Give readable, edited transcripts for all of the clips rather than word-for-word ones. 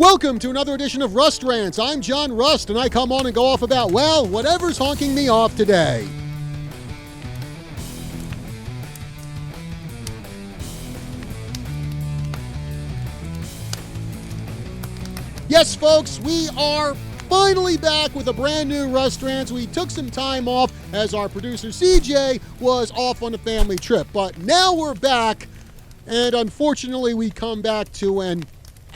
Welcome to another edition of Rust Rants. I'm John Rust, and I come on and go off about, well, whatever's honking me off today. Yes, folks, we are finally back with a brand new Rust Rants. We took some time off as our producer CJ was off on a family trip, but now we're back, and unfortunately we come back to an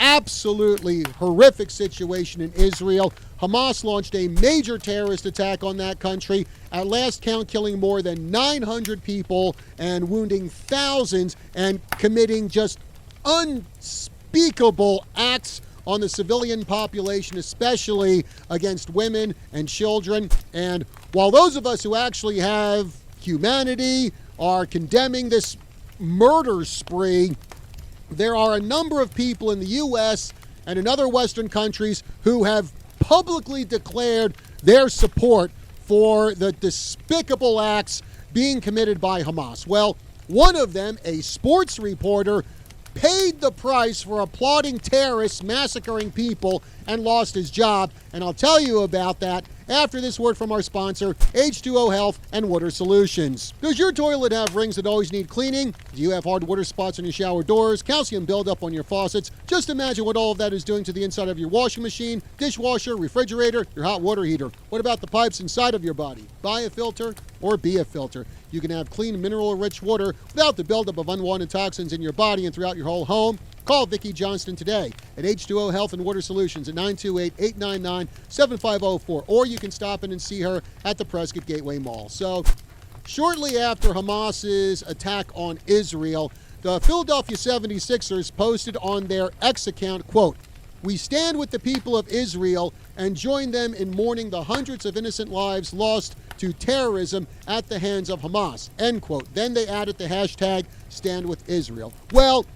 absolutely horrific situation in Israel. Hamas launched a major terrorist attack on that country, at last count killing more than 900 people and wounding thousands and committing just unspeakable acts on the civilian population, especially against women and children. And while those of us who actually have humanity are condemning this murder spree, there are a number of people in the U.S. and in other Western countries who have publicly declared their support for the despicable acts being committed by Hamas. Well, one of them, a sports reporter, paid the price for applauding terrorists massacring people and lost his job. And I'll tell you about that after this word from our sponsor, H2O Health and Water Solutions. Does your toilet have rings that always need cleaning? Do you have hard water spots on your shower doors, calcium buildup on your faucets? Just imagine what all of that is doing to the inside of your washing machine, dishwasher, refrigerator, your hot water heater. What about the pipes inside of your body? Buy a filter or be a filter. You can have clean, mineral-rich water without the buildup of unwanted toxins in your body and throughout your whole home. Call Vicki Johnston today at H2O Health and Water Solutions at 928-899-7504. Or you can stop in and see her at the Prescott Gateway Mall. So, shortly after Hamas's attack on Israel, the Philadelphia 76ers posted on their X account, quote, "We stand with the people of Israel and join them in mourning the hundreds of innocent lives lost to terrorism at the hands of Hamas," end quote. Then they added the hashtag Stand with Israel. Well,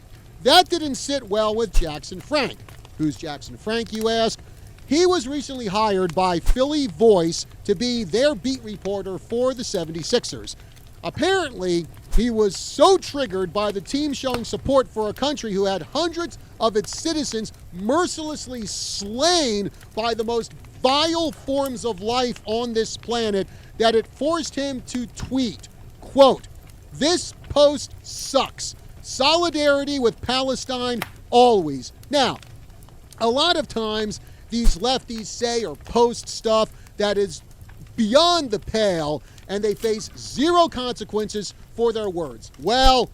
that didn't sit well with Jackson Frank. Who's Jackson Frank, you ask? He was recently hired by Philly Voice to be their beat reporter for the 76ers. Apparently, he was so triggered by the team showing support for a country who had hundreds of its citizens mercilessly slain by the most vile forms of life on this planet that it forced him to tweet, quote, "This post sucks. Solidarity with Palestine always." Now, a lot of times these lefties say or post stuff that is beyond the pale and they face zero consequences for their words. Well,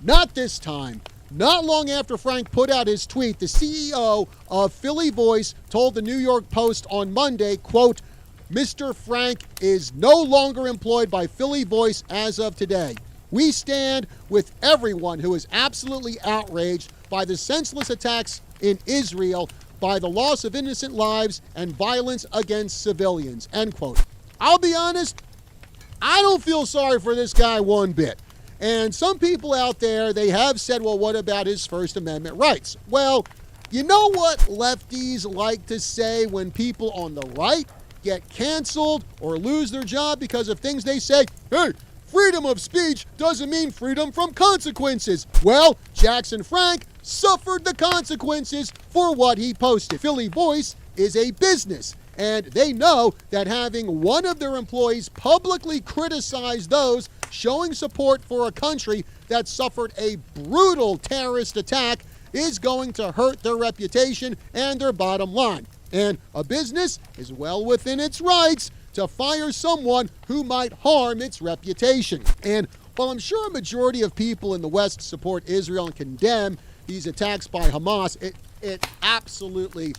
not this time. Not long after Frank put out his tweet, the CEO of Philly Voice told the New York Post on Monday, quote, "Mr. Frank is no longer employed by Philly Voice as of today. We stand with everyone who is absolutely outraged by the senseless attacks in Israel, by the loss of innocent lives and violence against civilians," end quote. I'll be honest, I don't feel sorry for this guy one bit. And some people out there, they have said, well, what about his First Amendment rights? Well, you know what lefties like to say when people on the right get canceled or lose their job because of things they say? Hey, freedom of speech doesn't mean freedom from consequences. Well, Jackson Frank suffered the consequences for what he posted. Philly Voice is a business, and they know that having one of their employees publicly criticize those showing support for a country that suffered a brutal terrorist attack is going to hurt their reputation and their bottom line. And a business is well within its rights to fire someone who might harm its reputation. And while I'm sure a majority of people in the West support Israel and condemn these attacks by Hamas, it absolutely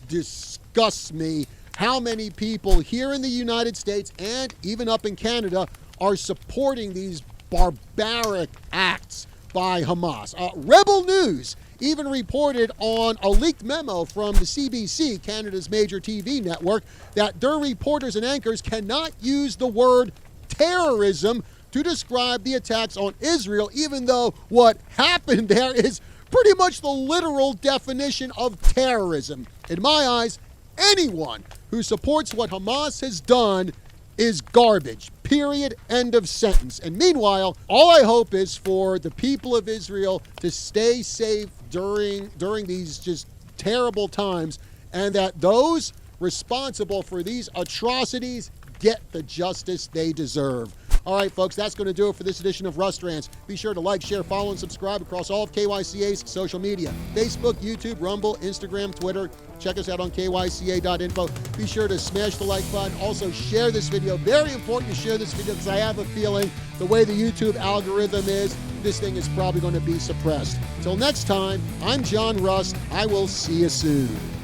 disgusts me how many people here in the United States and even up in Canada are supporting these barbaric acts by Hamas. Rebel News even reported on a leaked memo from the CBC, Canada's major TV network, that their reporters and anchors cannot use the word terrorism to describe the attacks on Israel, even though what happened there is pretty much the literal definition of terrorism. In my eyes, anyone who supports what Hamas has done is garbage. Period. End of sentence. And meanwhile, all I hope is for the people of Israel to stay safe during these just terrible times, and that those responsible for these atrocities get the justice they deserve. All right, folks, that's going to do it for this edition of Rust Rants. Be sure to like, share, follow, and subscribe across all of KYCA's social media: Facebook, YouTube, Rumble, Instagram, Twitter. Check us out on kyca.info. Be sure to smash the like button. Also, share this video. Very important to share this video, because I have a feeling the way the YouTube algorithm is, this thing is probably going to be suppressed. Till next time, I'm John Rust. I will see you soon.